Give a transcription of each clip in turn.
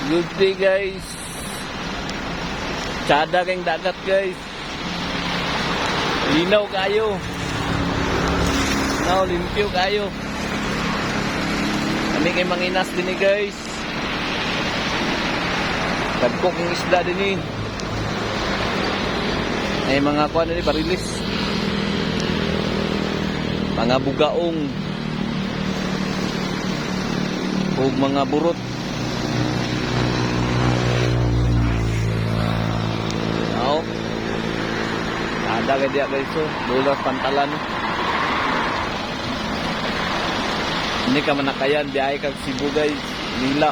Good day guys. Tsada kayong dagat guys. Linaw kayo. Now limpyo kayo. Kami kay manginas din guys. Dagkok ng isda din ay mga kuan ni barilis. Mga bugaong. Ug mga burot. Now, ada kay dia guys so, dolar pantalan. Ini ka manakayan biyahe kag Cebu guys, Nila.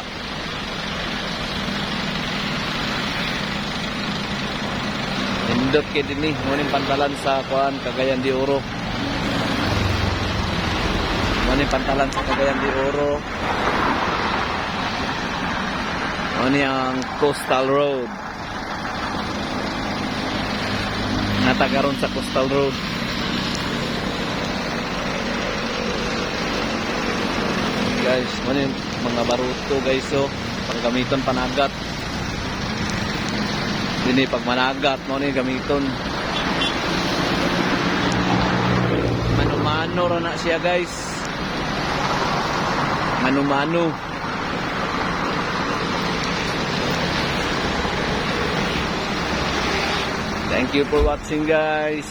Indot kay dinhi muning pantalan sa kuan Cagayan de Oro. Muning pantalan sa Cagayan de Oro. Ano ang Coastal Road. Natagaron sa Coastal Road. Guys, ano yung mga baruto guys so, panggamiton panagat. Dini pag managat, ano yung gamiton. Mano-mano ra na siya guys. Mano-mano. Thank you for watching guys.